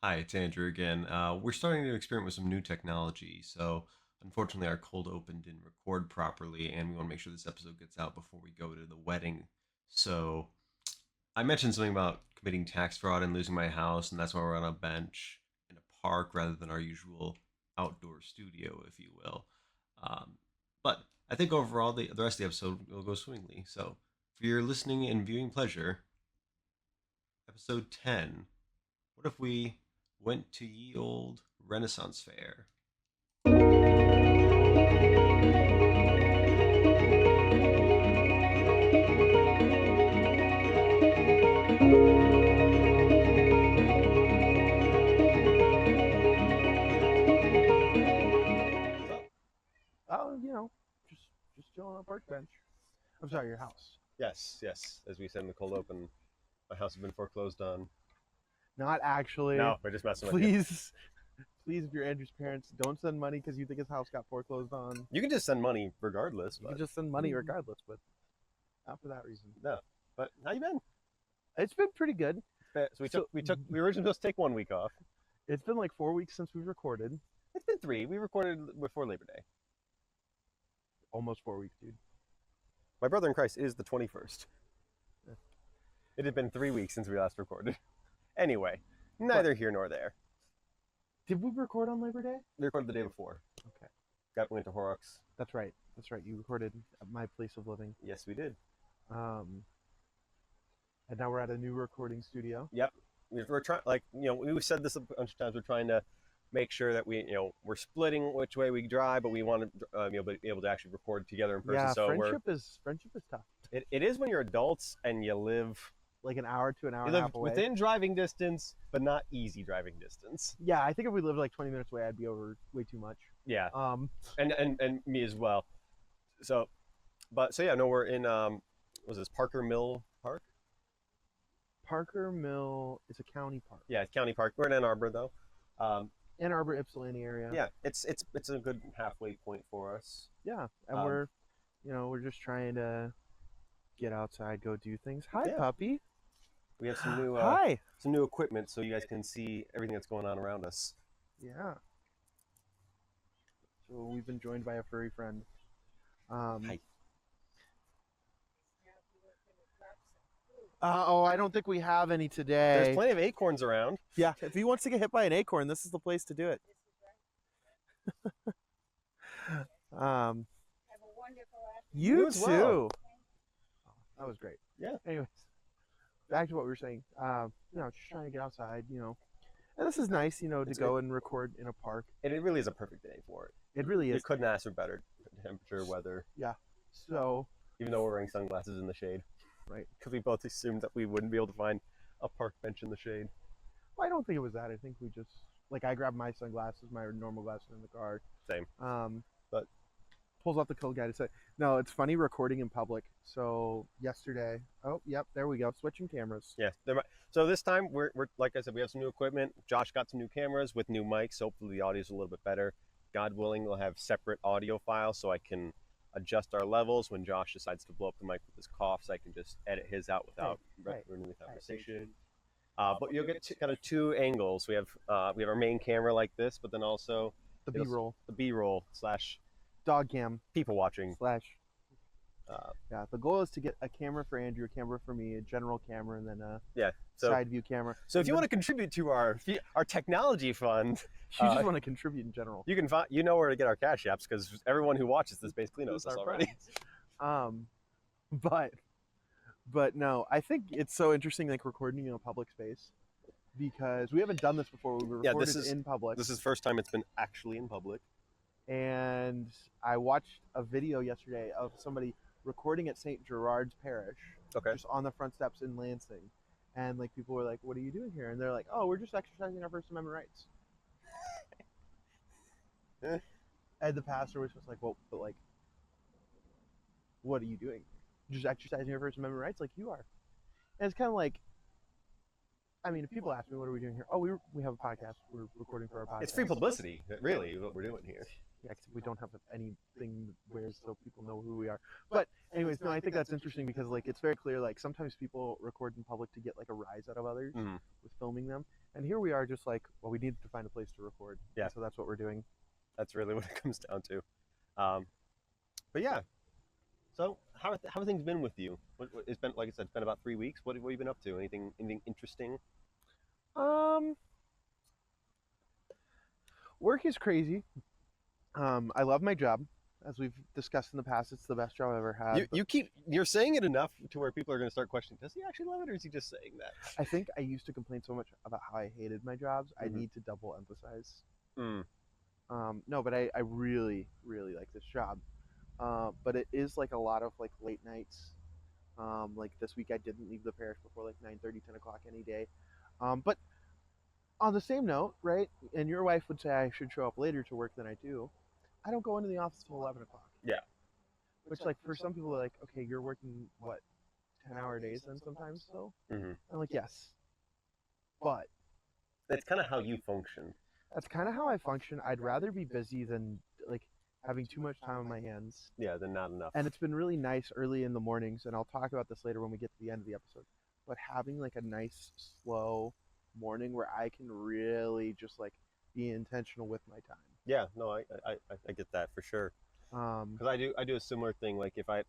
Hi, it's Andrew again. We're starting to experiment with some new technology, so unfortunately, our cold open didn't record properly, and we want to make sure this episode gets out before we go to the wedding. So, I mentioned something about committing tax fraud and losing my house, and that's why we're on a bench in a park rather than our usual outdoor studio, if you will. Um, but I think overall, the rest of the episode will go swimmingly. So, for your listening and viewing pleasure, episode 10. What if we went to ye old Renaissance fair? What's up? Oh, just chilling on a park bench. I'm sorry, your house. Yes, yes. As we said in the cold open, my house has been foreclosed on. Not actually. No, we're just messing with you. Please, please, if you're Andrew's parents, don't send money because you think his house got foreclosed on. You can just send money regardless, You but can just send money regardless, but not for that reason. no. But how you been? It's been pretty good. So we were originally supposed to take 1 week off. It's been like 4 weeks since we recorded. It's been three. We recorded before Labor Day. Almost 4 weeks, dude. My brother in Christ is the 21st. It had been 3 weeks since we last recorded. Anyway, neither here nor there. Did we record on Labor Day? We recorded the day before. Okay. Went to Horrocks. That's right. That's right. You recorded at my place of living. Yes, we did. And now we're at a new recording studio. Yep. We're trying, we said this a bunch of times. We're trying to make sure that we're splitting which way we drive, but we want to, be able to actually record together in person. Yeah, So friendship is tough. it is when you're adults and you live Like an hour to an hour you and a live half away. within driving distance, but not easy driving distance. Yeah, I think if we lived like 20 minutes away, I'd be over way too much. Yeah. Um, And me as well. So, no, we're in was this Parker Mill Park? Parker Mill is a county park. Yeah, it's County Park. We're in Ann Arbor though. Ann Arbor, Ypsilanti area. Yeah, it's a good halfway point for us. Yeah, and we're just trying to get outside, go do things. Hi, Yeah. puppy. We have some new Hi. some new equipment so you guys can see everything that's going on around us. Yeah. So we've been joined by a furry friend. Hi. I don't think we have any today. There's plenty of acorns around. Yeah, if he wants to get hit by an acorn, this is the place to do it. You as too. well. That was great. Yeah. Anyways, back to what we were saying. Just trying to get outside, And this is nice, to go and record in a park. And it really is a perfect day for it. It really You is. couldn't ask for better temperature, weather. Yeah. So, Even though we're wearing sunglasses in the shade. right. Because we both assumed that we wouldn't be able to find a park bench in the shade. Well, I don't think it was that. I think we just, I grabbed my sunglasses, my normal glasses in the car. Same. But pulls off the cold guy to say, no, it's funny recording in public. So yesterday, there we go. Switching cameras. Yeah. So this time, we're like I said, we have some new equipment. Josh got some new cameras with new mics. So hopefully the audio is a little bit better. God willing, we'll have separate audio files so I can adjust our levels when Josh decides to blow up the mic with his cough, so I can just edit his out without ruining the conversation. But you'll get kind of two angles. We have our main camera like this, but then also The B-roll. the B-roll slash Dog cam. people watching. Slash. The goal is to get a camera for Andrew, a camera for me, a general camera, and then a side view camera. So if you want to contribute to our technology fund, you just want to contribute in general. you can find where to get our cash apps because everyone who watches this basically knows us already. But no, I think it's so interesting, like recording in a public space, because we haven't done this before. We recorded in public. This is the first time it's been actually in public. And I watched a video yesterday of somebody recording at St. Gerard's Parish, just on the front steps in Lansing. And people were like, "What are you doing here?" And they're like, "Oh, we're just exercising our First Amendment rights." And the pastor was just like, "Well, but what are you doing? Just exercising your First Amendment rights like you are." And it's kind of like, I mean, if people ask me, what are we doing here? Oh, we have a podcast. We're recording for our podcast. It's free publicity, really, what we're doing here. Yeah, except we don't have anything where so people know who we are. But anyways, no, I think that's interesting because like it's very clear. Like sometimes people record in public to get like a rise out of others with filming them, and here we are just like, well, we need to find a place to record. Yeah. So that's what we're doing. That's really what it comes down to. But yeah. So how have things been with you? It's been, like I said, it's been about 3 weeks. What have you been up to? Anything interesting? Work is crazy. I love my job, as we've discussed in the past. It's the best job I've ever had. You're saying it enough to where people are going to start questioning, does he actually love it, or is he just saying that? I think I used to complain so much about how I hated my jobs. I need to double emphasize. No, but I really, really like this job. But it is like a lot of like late nights. Like this week I didn't leave the parish before like 9:30, 10 o'clock any day. But on the same note, right, and your wife would say I should show up later to work than I do. I don't go into the office till 11 o'clock. Yeah. Which, like, for some people, are like, okay, you're working, what, 10-hour days then sometimes, though? I'm like, yes. But that's kind of how you function. That's kind of how I function. I'd rather be busy than, like, having too much time on my hands. Yeah, than not enough. And it's been really nice early in the mornings, and I'll talk about this later when we get to the end of the episode, but having, like, a nice, slow morning where I can really just, like, be intentional with my time. Yeah, no, I get that for sure. Because I do a similar thing. Like if I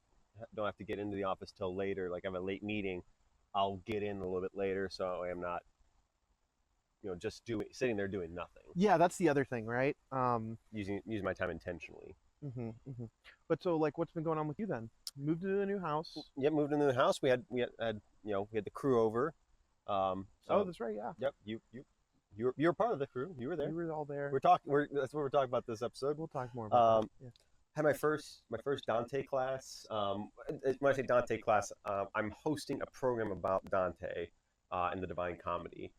don't have to get into the office till later, like I have a late meeting, I'll get in a little bit later, so I am not, just sitting there doing nothing. Yeah, that's the other thing, right? Using my time intentionally. But so, like, what's been going on with you then? Moved into a new house. Yep, moved into the house. We had the crew over. Oh, that's right. Yeah. Yep. You were part of the crew. You were there. We were all there. That's what we're talking about this episode. We'll talk more about that. Yeah. Had my first Dante class. When I say Dante class, I'm hosting a program about Dante and the Divine Comedy.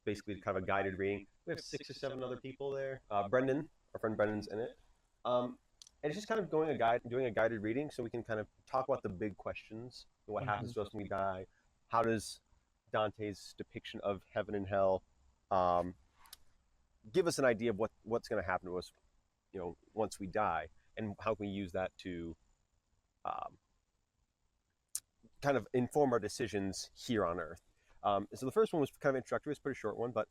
Basically, kind of a guided reading. We have 6 or 7 other people there. Brendan, our friend Brendan's in it. And it's just kind of doing a guided reading, so we can kind of talk about the big questions. What happens to us when we die? How does Dante's depiction of heaven and hell give us an idea of what's going to happen to us, once we die, and how can we use that to kind of inform our decisions here on Earth. So the first one was kind of introductory. It's a pretty short one, but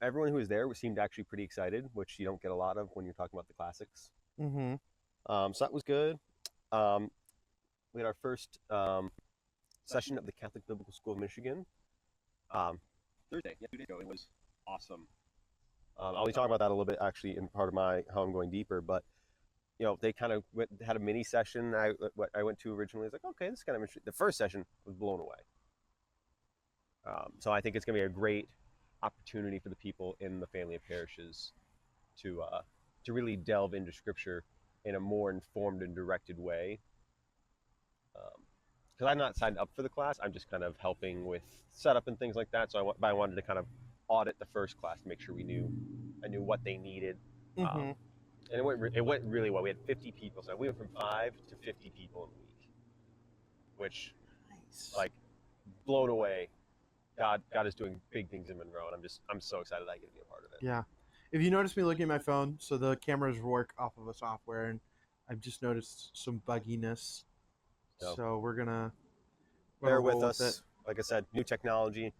everyone who was there seemed actually pretty excited, which you don't get a lot of when you're talking about the classics. So that was good. We had our first session at the Catholic Biblical School of Michigan. Thursday, 2 days ago. It was awesome. I'll be talking about that a little bit actually in part of how I'm going deeper, but they kind of had a mini session I went to originally. I was like, okay, this is kind of interesting. The first session was blown away. So I think it's going to be a great opportunity for the people in the family of parishes to really delve into Scripture in a more informed and directed way. Because I'm not signed up for the class, I'm just kind of helping with setup and things like that. So I wanted to kind of audit the first class to make sure I knew what they needed. And it went really well. We had 50 people, so we went from 5 to 50 people in a week, which, like, blown away. God is doing big things in Monroe, and I'm so excited I get to be a part of it. Yeah. If you notice me looking at my phone, so the cameras work off of a software, and I've just noticed some bugginess. So we're gonna bear with us. Like I said, new technology.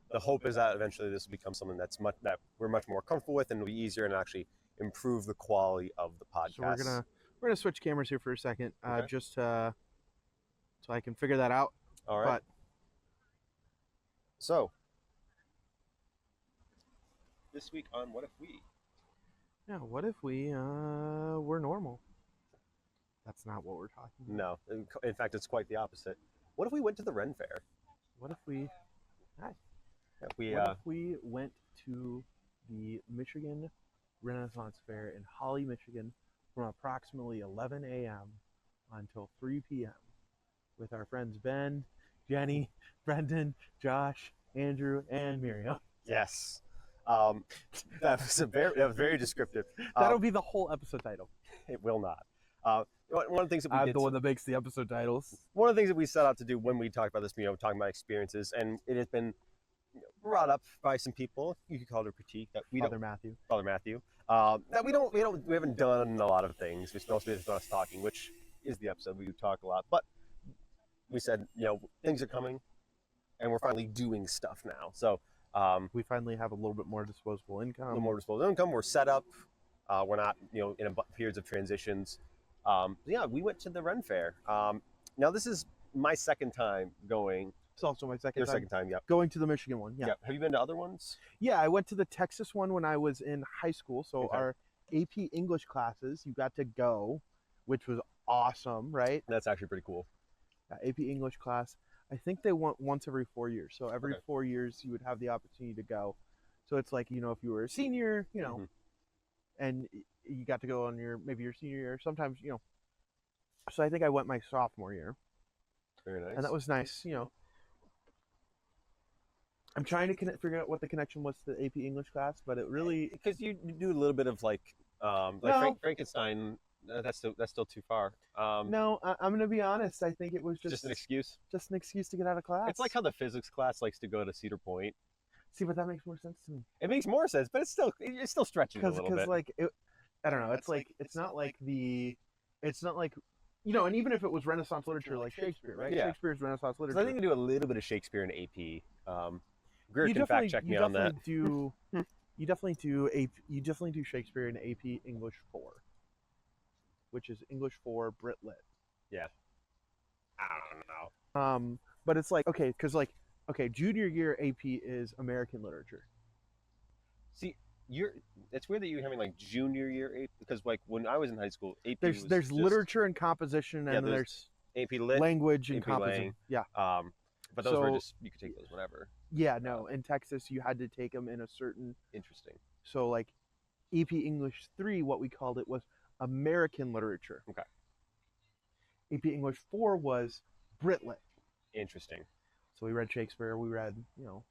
The hope is that eventually this will become something that we're much more comfortable with, and it'll be easier and actually improve the quality of the podcast. So we're gonna switch cameras here for a second, Okay. just so I can figure that out. All right. So this week on What If We? Yeah, what if we were normal? That's not what we're talking about. No, in fact, it's quite the opposite. What if we went to the Ren Fair? What if we? Hi. What if we went to the Michigan Renaissance Fair in Holly, Michigan, from approximately 11 a.m. until 3 p.m. with our friends Ben, Jenny, Brendan, Josh, Andrew, and Miriam? Yes. That was very descriptive. That'll be the whole episode title. It will not. One of the things that I'm the one that makes the episode titles. One of the things that we set out to do when we talked about this, talking about experiences, and it has been, brought up by some people. You could call it a critique that we Father don't. Matthew. Father Matthew. That we haven't done a lot of things. We mostly just us talking, which is the episode. We talk a lot, but we said, things are coming, and we're finally doing stuff now. So We finally have a little bit more disposable income. a little more disposable income. We're set up. We're not, in periods of transitions. Yeah, we went to the Ren Fair. Now this is my second time going. It's also my second Your time second time, yeah. going to the Michigan one. Yeah. Yep. Have you been to other ones? Yeah, I went to the Texas one when I was in high school. So Okay. our AP English classes, you got to go, which was awesome, right? That's actually pretty cool. AP English class. I think they went once every 4 years. So every Okay. 4 years you would have the opportunity to go. So it's like, if you were a senior, Mhm. and you got to go on maybe your senior year, sometimes, So I think I went my sophomore year, Very nice. and that was nice, I'm trying to figure out what the connection was to the AP English class, but it really because you do a little bit of like No. Frankenstein. That's still too far. no. I'm gonna be honest. I think it was Just an excuse. just an excuse to get out of class. It's like how the physics class likes to go to Cedar Point. See, but that makes more sense to me It makes more sense, but it's still stretching a little bit. like I don't know. It's like it's not like and even if it was Renaissance literature like Shakespeare, right? Yeah. Shakespeare's Renaissance 'Cause literature. I think they do a little bit of Shakespeare in AP. Greer you can definitely fact check me you on that. definitely do. You definitely do Shakespeare in AP English 4, which is English 4 Brit Lit. I don't know. But it's like because junior year AP is American literature. See, it's weird that you're having like junior year AP because like when I was in high school, AP There's was there's just literature and composition, and there's there's AP Lit, language and AP composition. Lang. Yeah. But those were So- just you could take those whenever. Yeah, no. In Texas, you had to take them in a certain. Interesting. So, like, AP English 3, what we called it was American literature. Okay. AP English 4 was Brit Lit. Interesting. So we read Shakespeare. We read, Mhm.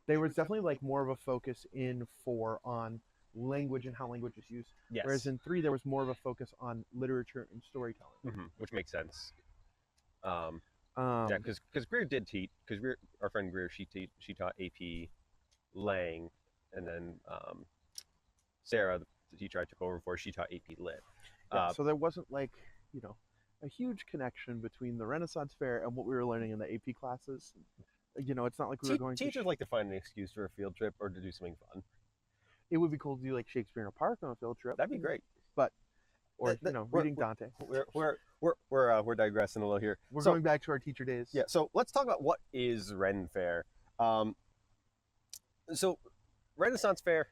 There was definitely like more of a focus in 4 on language and how language is used. Yes. Whereas in 3, there was more of a focus on literature and storytelling. Which makes sense. Um, Yeah, because Greer did teach. Because our friend Greer, she taught AP Lang, and then Sarah, the teacher I took over for, she taught AP Lit. yeah, so there wasn't like, a huge connection between the Renaissance Fair and what we were learning in the AP classes. It's not like we were going Teachers to. like to find an excuse for a field trip or to do something fun. It would be cool to do like Shakespeare in a park on a field trip. That'd be great. Or we're- reading Dante. We're digressing a little here. We're So- going back to our teacher days. Yeah, so let's talk about what is Ren Fair. So Renaissance Fair,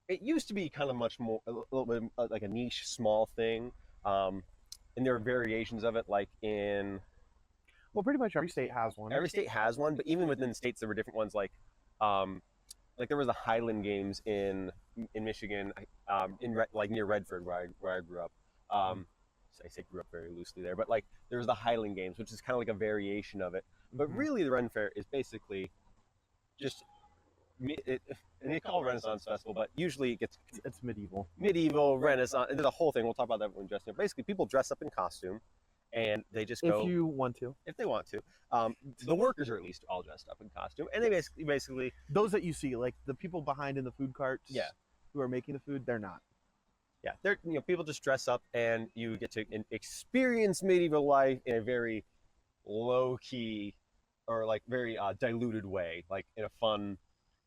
it used to be kind of much more a little bit like a niche, small thing, and there are variations of it. Like in Well, pretty much every state has one. every state has one, but even within states there were different ones. Like there was the Highland Games in Michigan, near Redford where I grew up. I say grew up very loosely there, but like there was the Highland Games, which is kind of like a variation of it. But Mhm. really, the Ren Fair is basically just and they call it Renaissance Festival, but usually it gets It's medieval. medieval, Renaissance. And there's a whole thing. We'll talk about that when dressing up. Basically, people dress up in costume, and they just go If you want to. if they want to. The workers are at least all dressed up in costume, and they basically Those that you see, like the people behind in the food carts, Yeah. who are making the food, they're not. yeah, they're people just dress up, and you get to experience medieval life in a very low key or like very diluted way, like in a fun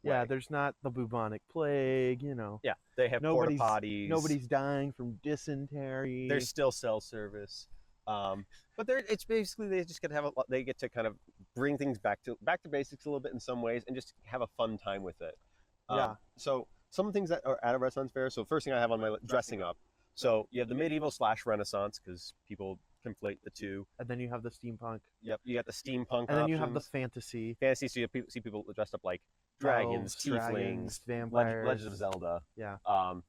Yeah, way. there's not the bubonic plague, Yeah, they have porta Nobody's- potties. Nobody's dying from dysentery. There's still cell service, but it's basically they just get to they get to kind of bring things back to basics a little bit in some ways, and just have a fun time with it. Yeah. So some things that are out of Renaissance Fair. So first thing I have on my dressing up. So you have the medieval / Renaissance because people conflate the two. And then you have the steampunk. Yep, you got the steampunk. And then you have the options. fantasy. fantasy. So you see people dressed up like dragons, elves, tieflings, vampires. Legend of Zelda. Yeah. Um,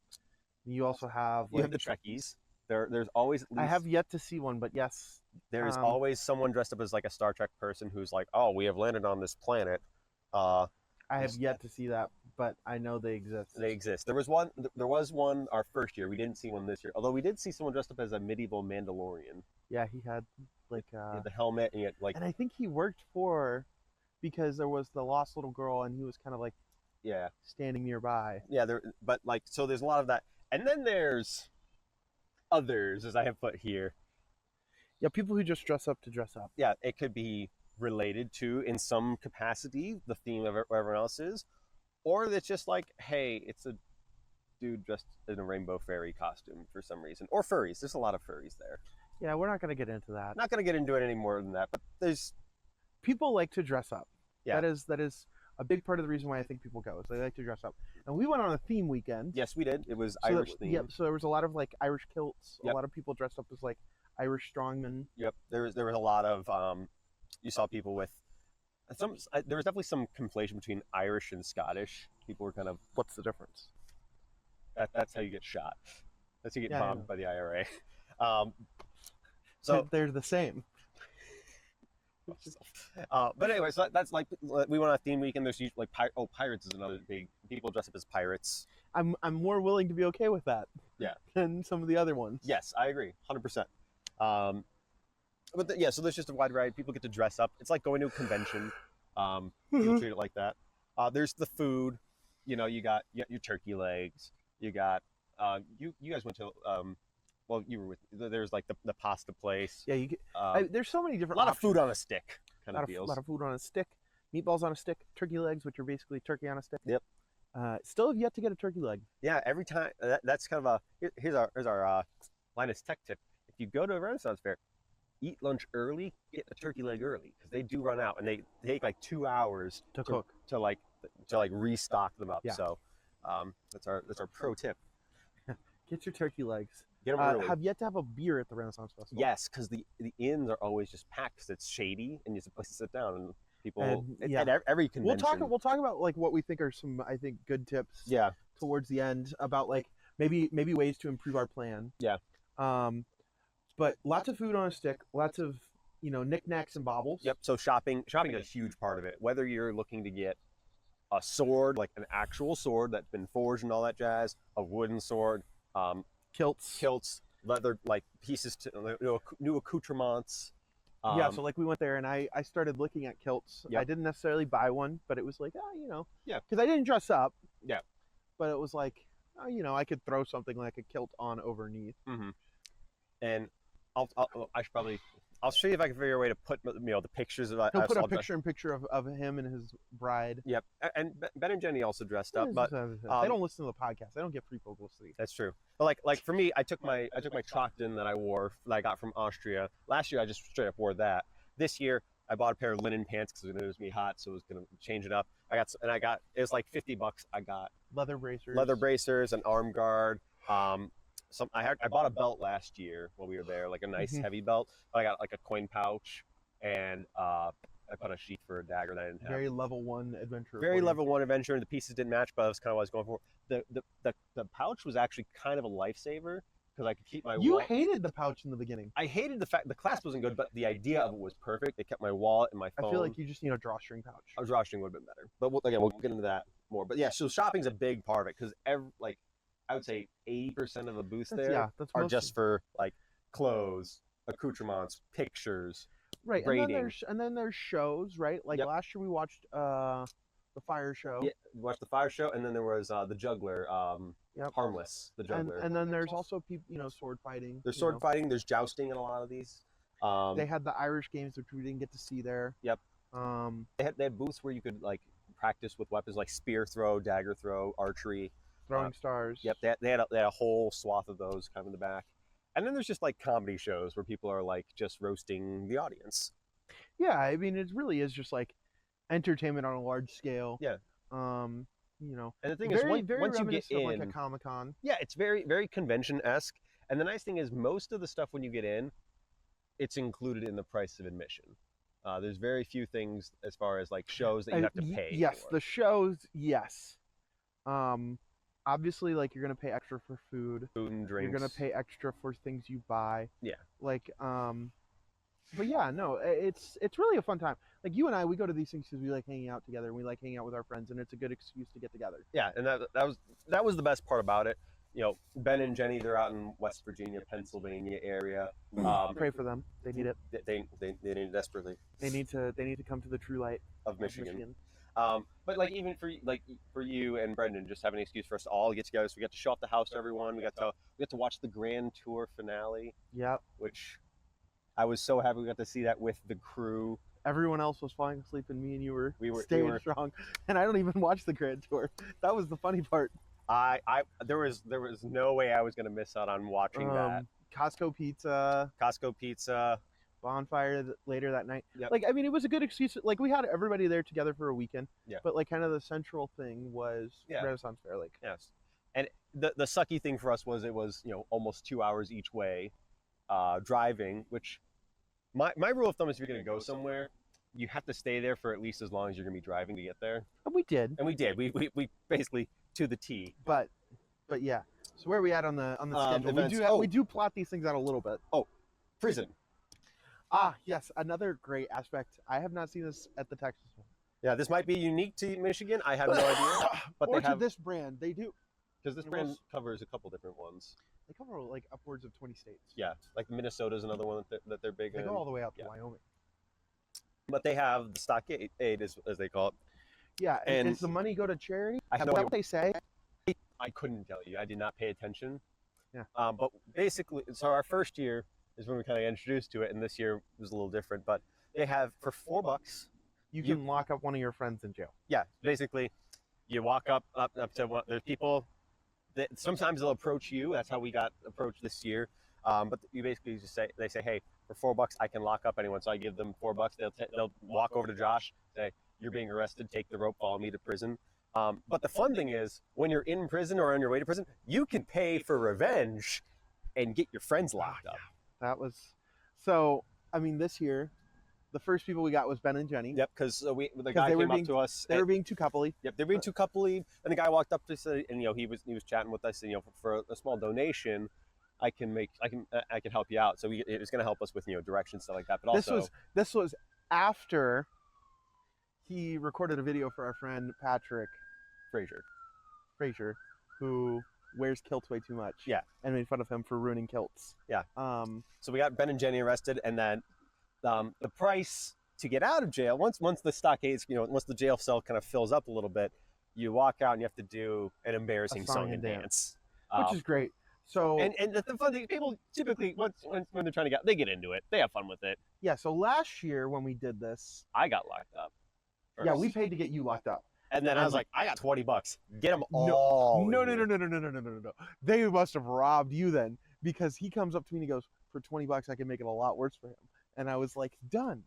You also have. you have the Trekkies. There's always at least, I have yet to see one, but yes. there is um, always someone dressed up as like a Star Trek person who's like, oh, we have landed on this planet. I have yet to see that, but I know they exist. They exist. There was one our first year. We didn't see one this year, although we did see someone dressed up as a medieval Mandalorian. Yeah, he had like. He had the helmet and he had like And I think he worked for because there was the lost little girl, and he was kind of like Yeah, standing nearby. yeah. But like, so there's a lot of that, and then there's others, as I have put here. Yeah, people who just dress up to dress up. Yeah, it could be related to, in some capacity, the theme of what everyone else is, or it's just like, hey, it's a dude dressed in a rainbow fairy costume for some reason, or furries. There's a lot of furries there. Yeah, we're not going to get into that. Not going to get into it any more than that, but there's People like to dress up. Yeah. That is a big part of the reason why I think people go, is they like to dress up. And we went on a theme weekend. yes, we did. It was So Irish themed. Yep. So there was a lot of like Irish kilts. Yep. A lot of people dressed up as like Irish strongmen. Yep. There was a lot of you saw people with there was definitely some conflation between Irish and Scottish. People were kind of What's the difference? that's how you get shot. That's how you get Yeah, I bombed know. by the IRA. So they're the same. but anyway, so that's like we went on a theme weekend. There's usually like pirates is another big. People dress up as pirates. I'm more willing to be okay with that. Yeah. Than some of the other ones. Yes, I agree, 100%. But yeah, so there's just a wide variety. People get to dress up. It's like going to a convention. People treat it like that. There's the food. You know, you got your turkey legs. You got you guys went to well, you were with. There's like the pasta place. Yeah, there's so many A different lot of options. food on a stick kind of A deals. lot of food on a stick, meatballs on a stick, turkey legs, which are basically turkey on a stick. Yep. Still have yet to get a turkey leg. Yeah, every time that's kind of here's our Linus Tech tip. If you go to a Renaissance fair, eat lunch early, get the turkey leg early because they do run out and they take like 2 hours To cook. to restock them up. Yeah. So that's our pro tip. Get your turkey legs. Get them early. Have yet to have a beer at the Renaissance Festival. Yes, because the inns are always just packed because it's shady and it's a place to sit down and people And, at every convention. We'll talk about like what we think are some, I think, good tips. Yeah. Towards the end about like maybe ways to improve our plan. Yeah. But lots of food on a stick, lots of knickknacks and baubles. Yep. So shopping is a huge part of it. Whether you're looking to get a sword, like an actual sword that's been forged and all that jazz, a wooden sword, kilts, leather like pieces to new accoutrements. Yeah, so like we went there and I started looking at kilts. Yep. I didn't necessarily buy one, but it was like, Yeah. because I didn't dress up. Yeah. But it was like, I could throw something like a kilt on overneath. Mm-hmm. And I'll show you if I can figure a way to put the pictures of. He'll put a picture of him and his bride. Yep, and Ben and Jenny also dressed up, but they don't listen to the podcast. They don't get free publicity. that's true. But like for me, I took my Trachten that I got from Austria last year. I just straight up wore that. This year, I bought a pair of linen pants because it was gonna be hot, so it was gonna change it up. It was like $50. I got leather bracers, an arm guard. I bought a belt last year while we were there, like a nice heavy belt. I got like a coin pouch, and I put a sheath for a dagger that I didn't have. Very level 1 adventure. Very level 1 adventure, and the pieces didn't match, but that was kind of what I was going for. The pouch was actually kind of a lifesaver because I could keep my. You hated the pouch in the beginning. I hated the fact the clasp wasn't good, but the idea of it was perfect. It kept my wallet and my phone. I feel like you just need a drawstring pouch. A drawstring would have been better, but we'll get into that more. But yeah, so shopping's a big part of it because I would say 80% of the booths there are just for like clothes, accoutrements, pictures, right? braiding. And then there's shows, right? Like last year we watched the Fire show. Yeah, we watched the Fire show, and then there was the Juggler, Harmless, the Juggler. And then there's also people, sword fighting. There's sword fighting. There's jousting in a lot of these. They had the Irish games, which we didn't get to see there. Yep. They had booths where you could like practice with weapons like spear throw, dagger throw, archery. Throwing stars. Yep, they had a whole swath of those kind of in the back. And then there's just like comedy shows where people are like just roasting the audience. Yeah, I mean, it really is just like entertainment on a large scale. Yeah. And the thing is, once you get in, like a Comic-Con. Yeah, it's very, very convention-esque. And the nice thing is, most of the stuff when you get in, it's included in the price of admission. There's very few things as far as like shows that you have to pay. Yes, for. the shows, yes. Obviously, like you're gonna pay extra for food and drinks. You're gonna pay extra for things you buy. Yeah. Like, but yeah, no, it's really a fun time. Like you and I, we go to these things because we like hanging out together and we like hanging out with our friends, and it's a good excuse to get together. Yeah, and that was the best part about it. Ben and Jenny, they're out in West Virginia, Pennsylvania area. Pray for them. They need it. They need it desperately. They need to come to the true light of Michigan. But like even for you and Brendan, just have an excuse for us to all get together. So we got to show off the house to everyone. We got to watch the grand tour finale. Yep. Which I was so happy we got to see that with the crew. Everyone else was falling asleep, and me and you were we staying were strong. And I don't even watch the grand tour. That was the funny part. There was no way I was gonna miss out on watching that. Costco pizza. Bonfire later that night. Yep. Like, I mean, it was a good excuse. Like, we had everybody there together for a weekend. Yeah. But like, kind of the central thing was Renaissance Fair. Like, yes. And the sucky thing for us was it was almost 2 hours each way, driving. Which my rule of thumb is if you're gonna go somewhere, you have to stay there for at least as long as you're gonna be driving to get there. And we did. And we did. We basically to the T. But yeah. So where are we at on the schedule? We do plot these things out a little bit. Oh, prison. Yes, another great aspect. I have not seen this at the Texas one. Yeah, this might be unique to Michigan. I have no idea. But or they have, to this brand, they do. Because this brand covers a couple different ones. They cover like upwards of 20 states. Yeah, like Minnesota's another one that they're big in. They go all the way out to Wyoming. But they have the stockade, as they call it. Yeah, and does the money go to charity? I have no idea what they say. I couldn't tell you. I did not pay attention. Yeah. But basically, so our first year is when we kind of got introduced to it, and this year was a little different. But they have for $4. You can lock up one of your friends in jail. Yeah, basically, you walk up to one. There's people that sometimes they'll approach you. That's how we got approached this year. But you basically just say, hey, for $4 I can lock up anyone. So I give them $4. They'll walk over to Josh, say, you're being arrested. Take the rope, follow me to prison. But the fun thing is, when you're in prison or on your way to prison, you can pay for revenge and get your friends locked up. That was so. I mean, this year, the first people we got was Ben and Jenny. Yep, because the guy came up to us. They were being too coupley. Yep, they were being too coupley, and the guy walked up to us, and he was chatting with us, and for a small donation, I can help you out. So it was going to help us with directions, stuff like that. But also this was after he recorded a video for our friend Patrick Frazier, who wears kilts way too much. Yeah. And made fun of him for ruining kilts. Yeah. So we got Ben and Jenny arrested, and then the price to get out of jail, once the stockades, once the jail cell kind of fills up a little bit, you walk out and you have to do an embarrassing song and dance. Which is great. So and the fun thing, people typically when they're trying to they get into it. They have fun with it. Yeah, so last year when we did this, I got locked up. First. Yeah, we paid to get you locked up. And then I was like, I got $20. Get them all. No. They must have robbed you then, because he comes up to me and he goes, for $20 I can make it a lot worse for him. And I was like, done.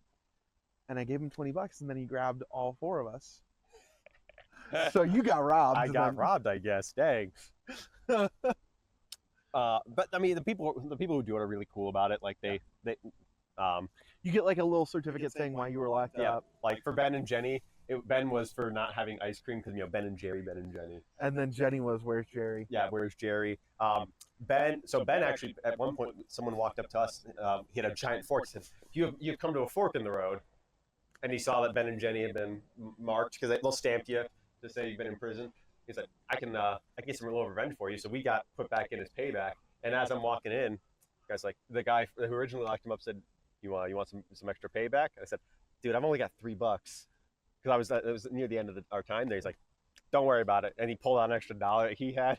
And I gave him $20, and then he grabbed all 4 of us. So you got robbed. I got robbed, I guess. Dang. But I mean, the people who do it are really cool about it. Like they you get like a little certificate saying why you were locked up. Like for Ben and Jenny, Ben was for not having ice cream because Ben and Jenny. And then Jenny was, where's Jerry? Yeah, where's Jerry? Ben actually at one point someone walked up to us. He had a giant fork. Said, "You've come to a fork in the road," and he saw that Ben and Jenny had been marked because they'll stamp you to say you've been in prison. He said, "I can get some little revenge for you." So we got put back in as payback. And as I'm walking in, the guy who originally locked him up said, "You want some extra payback?" I said, "Dude, I've only got $3." Because it was near the end of our time there. He's like, "Don't worry about it." And he pulled out an extra $1 he had.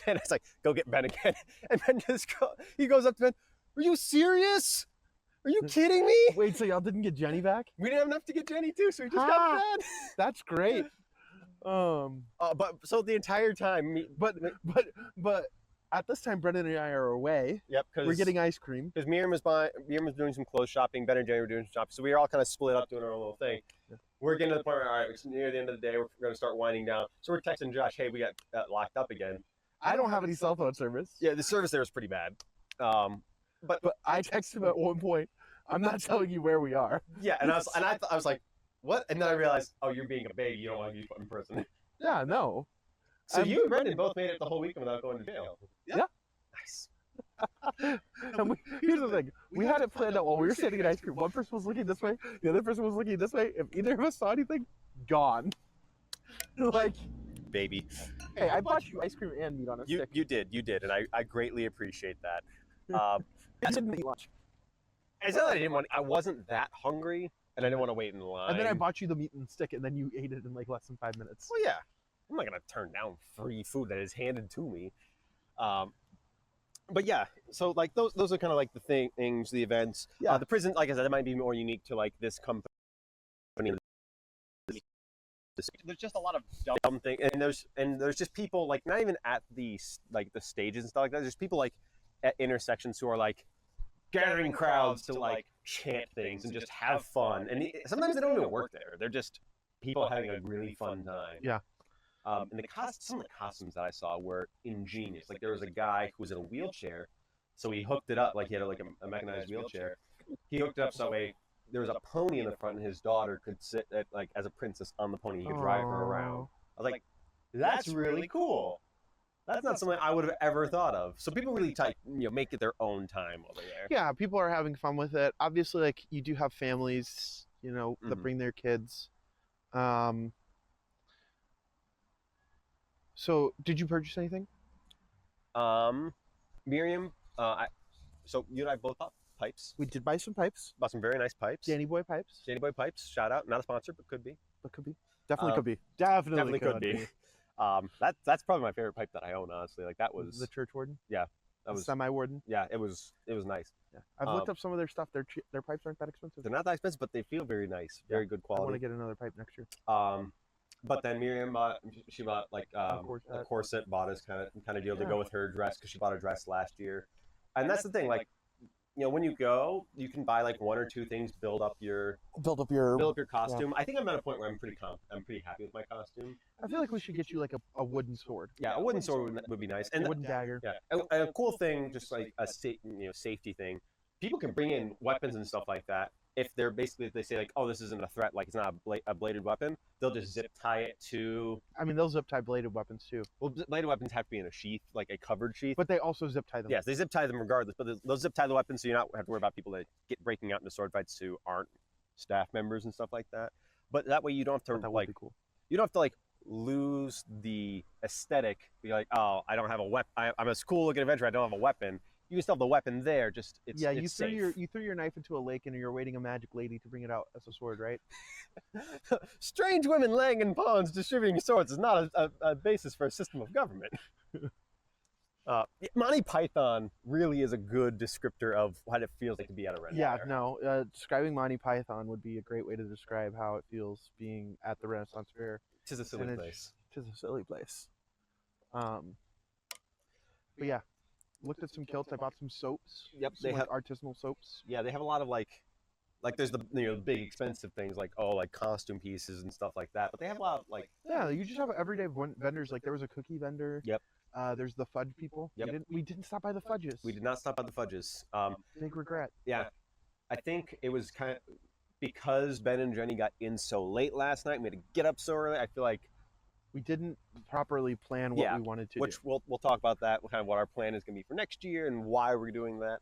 And I was like, "Go get Ben again." And Ben he goes up to Ben, "Are you serious? Are you kidding me?" Wait, so y'all didn't get Jenny back? We didn't have enough to get Jenny too, so we just got Ben. That's great. But so the entire time, but at this time, Brendan and I are away. Yep, because we're getting ice cream. Because Miriam was doing some clothes shopping. Ben and Jenny were doing some shopping, so we were all kind of split up doing our own little thing. Yeah. We're getting to the point where, all right, it's near the end of the day. We're going to start winding down. So we're texting Josh, "Hey, we got locked up again." I don't have any cell phone service. Yeah, the service there is pretty bad. But I texted him at one point, "I'm not telling you where we are." Yeah, and I was like, "What?" And then I realized, "Oh, you're being a baby. You don't want to be put in prison." Yeah, no. So you and Brendan both made it the whole weekend without going to jail. Yeah. Nice. And here's the thing. We had it planned out while we were sitting in ice cream. One person was looking this way. The other person was looking this way. If either of us saw anything, gone. Like, baby. Hey, I bought you ice cream and meat on a stick. You did, and I greatly appreciate that. I didn't eat lunch. It's not that I didn't want. I wasn't that hungry, and I didn't want to wait in line. And then I bought you the meat and stick, and then you ate it in like less than 5 minutes. Well, yeah, I'm not gonna turn down free food that is handed to me. But yeah, so like those are kind of like the things, the events. Yeah. The prison, like I said, it might be more unique to like this company. There's just a lot of dumb things, and there's just people like not even at the stages and stuff like that. There's people like at intersections who are like gathering crowds to like chant things and just have fun, and sometimes they don't even work there. They're just people having a really fun time. Yeah. And some of the costumes that I saw were ingenious. Like there was a guy who was in a wheelchair, so he hooked it up like he had like a mechanized wheelchair. He hooked it up so there was a pony in the front, and his daughter could sit like as a princess on the pony. He could drive her around. I was like, that's really cool. That's not something I would have ever thought of. So people really make it their own time over there. Yeah, people are having fun with it. Obviously, like you do have families, that bring their kids. So, did you purchase anything? Miriam, so you and I both bought pipes. We did buy some pipes. Bought some very nice pipes. Danny Boy pipes. Danny Boy pipes. Shout out. Not a sponsor, but could be. Definitely could be. Definitely could be. That's probably my favorite pipe that I own. Honestly, like that was the church warden. Yeah, that was semi-warden. Yeah, it was nice. Yeah, I've looked up some of their stuff. Their pipes aren't that expensive. They're not that expensive, but they feel very nice. Very good quality. I want to get another pipe next year. But then Miriam bought like a corset, bought us kind of deal to go with her dress because she bought a dress last year, and that's the thing. Like, when you go, you can buy like one or two things, build up your costume. Yeah. I think I'm at a point where I'm pretty happy with my costume. I feel like we should get you like a wooden sword. Yeah, a wooden sword would be nice, and a wooden dagger. Yeah, a cool thing, just like a safety thing. People can bring in weapons and stuff like that. If they're basically, if they say like, oh, this isn't a threat, like it's not a bladed weapon, they'll just zip tie it to. I mean, they'll zip tie bladed weapons too. Well, bladed weapons have to be in a sheath, like a covered sheath. But they also zip tie them. Yes, they zip tie them regardless. But they'll zip tie the weapons, so you not have to worry about people that get breaking out into sword fights who aren't staff members and stuff like that. But that way, you don't have to like. Cool. You don't have to like lose the aesthetic. Be like, oh, I don't have a weapon. I'm a cool looking adventurer. I don't have a weapon. You can still have the weapon there. Just you threw your knife into a lake and you're waiting a magic lady to bring it out as a sword, right? Strange women laying in ponds distributing swords is not a basis for a system of government. Monty Python really is a good descriptor of what it feels like to be at a Ren Fair. Yeah, no. Describing Monty Python would be a great way to describe how it feels being at the Renaissance Fair. Tis a silly place. Tis a silly place. But yeah. Looked at some kilts. I bought some soaps. Yep, they have artisanal soaps. Yeah, they have a lot of like there's the big expensive things like costume pieces and stuff like that. But they have a lot of like you just have everyday vendors. Like there was a cookie vendor. Yep. There's the fudge people. Yep. We didn't stop by the fudges. We did not stop by the fudges. Big regret. Yeah, I think it was kind of because Ben and Jenny got in so late last night. We had to get up so early. I feel like. We didn't properly plan what we wanted to do. Which we'll talk about that, kind of what our plan is going to be for next year and why we're doing that.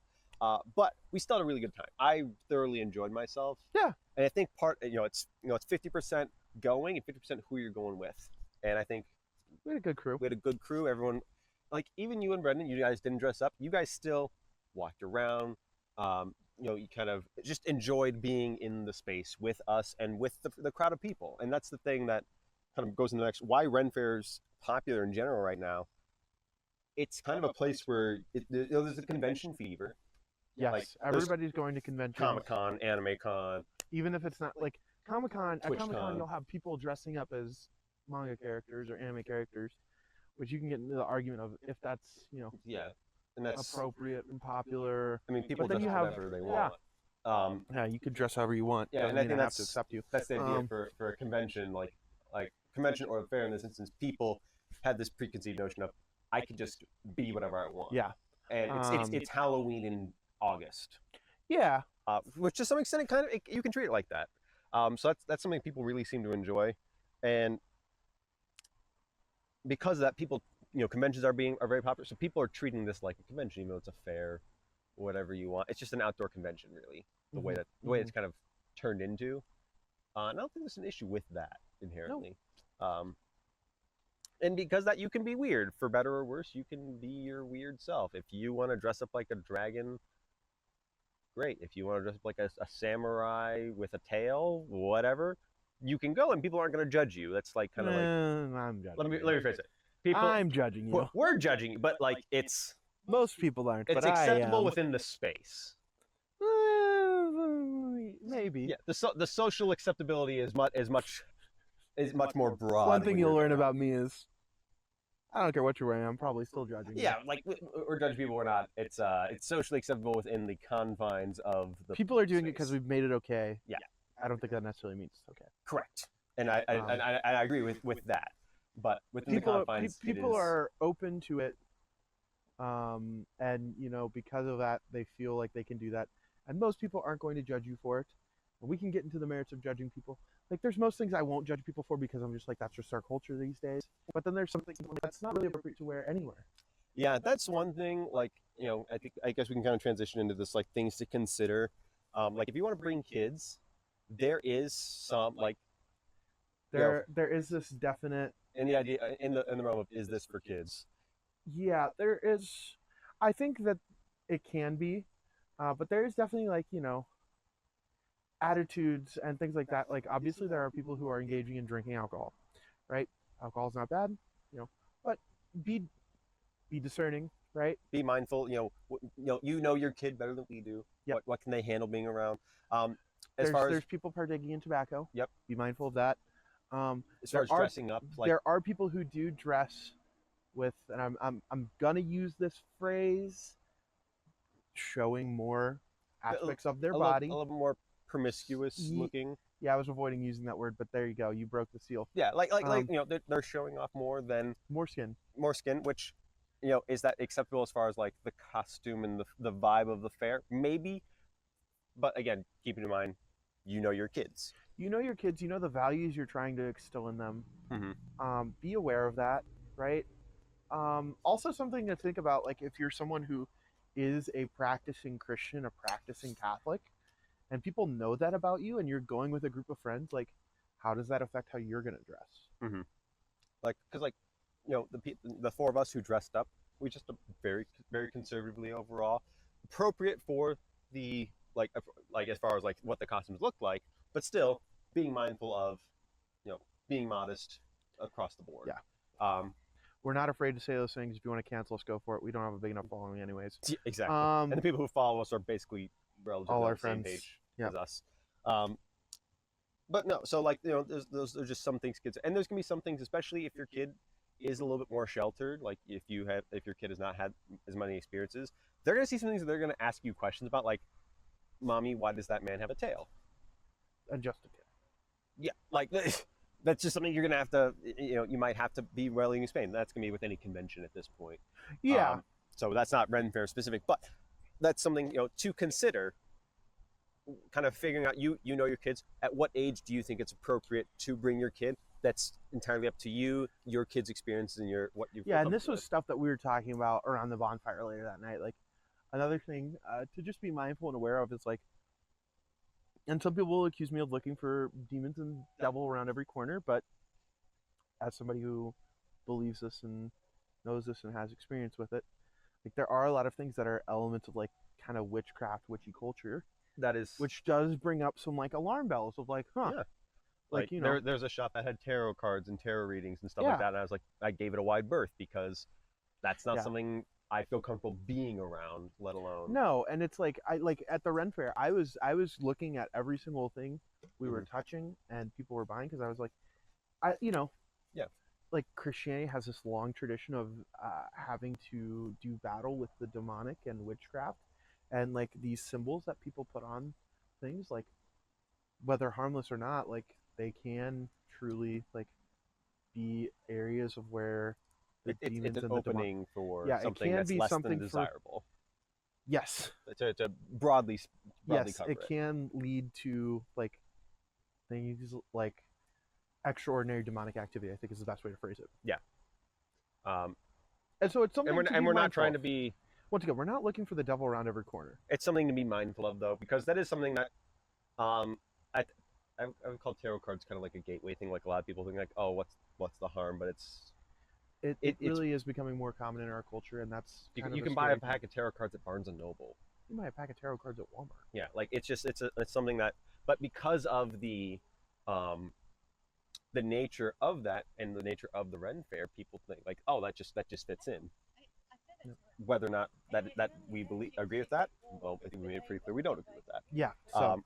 But we still had a really good time. I thoroughly enjoyed myself. Yeah. And I think it's 50% going and 50% who you're going with. And I think we had a good crew. Everyone, like even you and Brendan, you guys didn't dress up. You guys still walked around. You kind of just enjoyed being in the space with us and with the crowd of people. And that's the thing that kind of goes into the next why Ren Fair's popular in general right now. It's kind of a place where there's a convention fever. Yes, like, everybody's going to conventions. Comic-Con, Anime Con. Even if it's not like Comic-Con, at Comic-Con you'll have people dressing up as manga characters or anime characters, which you can get into the argument of if that's and that's appropriate and popular. I mean, people dress whatever they want. You could dress however you want. Yeah, and I think have to accept you. That's the idea for a convention like convention or a fair in this instance. People had this preconceived notion of I could just be whatever I want. Yeah, and it's Halloween in August. Yeah, which to some extent you can treat it like that. So that's something people really seem to enjoy, and because of that, people conventions are very popular. So people are treating this like a convention, even though it's a fair, whatever you want. It's just an outdoor convention, really. The way it's kind of turned into. And I don't think there's an issue with that inherently. And because that you can be weird, for better or worse, you can be your weird self. If you want to dress up like a dragon, great. If you want to dress up like a samurai with a tail, whatever, you can go and people aren't going to judge you. That's like kind of like, I'm judging. let me phrase it. People, I'm judging you. we're judging you, but like it's Most people aren't. it's but acceptable I am. within the space. Maybe. Yeah, the social acceptability is much more broad. One thing when you'll you're learn there. about me is I don't care what you're wearing. I'm probably still judging you. Yeah, like or judge people or not. It's socially acceptable within the confines of the People are doing it space. because we've made it okay. Yeah. I don't think that necessarily means it's okay. Correct, and I agree with that. But within the confines, people are open to it, and because of that, they feel like they can do that. And most people aren't going to judge you for it. And we can get into the merits of judging people. Like, there's most things I won't judge people for because I'm just like, that's just our culture these days. But then there's something that's not really appropriate to wear anywhere. Yeah, that's one thing. Like, I guess we can kind of transition into this, like, things to consider. Like, if you want to bring kids, there is some like there is this definite in the idea in the realm of, is this for kids? Yeah, there is. I think that it can be, but there is definitely attitudes and things like that. Like, obviously there are people who are engaging in drinking alcohol, right? Alcohol's not bad, but be discerning, right? Be mindful. You know your kid better than we do. Yep. What can they handle being around? There's people partaking in tobacco. Yep. Be mindful of that. As far as dressing up, like, there are people who do dress with, and I'm gonna use this phrase, showing more aspects of their body. a little more promiscuous looking. Yeah, I was avoiding using that word, but there you go. You broke the seal. Yeah, they're showing off more than more skin, which, is that acceptable as far as like the costume and the vibe of the fair? Maybe, but again, keeping in mind, your kids. You know your kids. You know the values you're trying to instill in them. Mm-hmm. Be aware of that, right? Also, something to think about, like if you're someone who is a practicing Christian, a practicing Catholic, and people know that about you, and you're going with a group of friends, like, how does that affect how you're gonna dress? Mm-hmm. Like, because the four of us who dressed up, we just very very conservatively overall, appropriate for the like as far as like what the costumes look like, but still being mindful of, being modest across the board. Yeah. We're not afraid to say those things. If you want to cancel us, go for it. We don't have a big enough following anyways. Yeah, exactly. And the people who follow us are basically relatively all our on the same friends. page Yep. as us. But no, so like, there's just some things kids, and there's gonna be some things, especially if your kid is a little bit more sheltered, like if your kid has not had as many experiences, they're gonna see some things that they're gonna ask you questions about, like, mommy, why does that man have a tail? And just a tail. Yeah, like that's just something you're gonna have to, you might have to be willing to explain. That's gonna be with any convention at this point. Yeah. So that's not Ren Fair specific, but that's something, to consider. Kind of figuring out, your kids. At what age do you think it's appropriate to bring your kid? That's entirely up to you, your kids' experiences, and what you. Yeah, and this was stuff that we were talking about around the bonfire later that night. Like, another thing to just be mindful and aware of is like, and some people will accuse me of looking for demons and devil around every corner, but as somebody who believes this and knows this and has experience with it, like, there are a lot of things that are elements of like kind of witchcraft, witchy culture. That is, which does bring up some like alarm bells of like, huh. Yeah. Like, there's a shop that had tarot cards and tarot readings and stuff like that, and I was like, I gave it a wide berth because that's not something I feel comfortable being around, let alone. No, and it's like, I like at the Ren Fair, I was looking at every single thing we were touching and people were buying, because I was like, yeah, like Christianity has this long tradition of having to do battle with the demonic and witchcraft, and like these symbols that people put on things, like whether harmless or not, like they can truly like be areas of where the demons it's an and the opening for something it can that's be less something than desirable. Yes. To broadly Yes, cover it can lead to like things like extraordinary demonic activity, I think is the best way to phrase it. Yeah. And so it's something and we're not trying to be. Once again, we're not looking for the devil around every corner. It's something to be mindful of, though, because that is something that I would call tarot cards kind of like a gateway thing. Like, a lot of people think like, oh, what's the harm? But it's It it's really is becoming more common in our culture, and that's kind you of can buy a pack of tarot cards at Barnes and Noble. You can buy a pack of tarot cards at Walmart. Yeah, like it's something that, but because of the nature of that and the nature of the Ren Fair, people think like, oh, that just fits in. Whether or not that we agree with that, well, I think we made it pretty clear we don't agree with that. Yeah. So,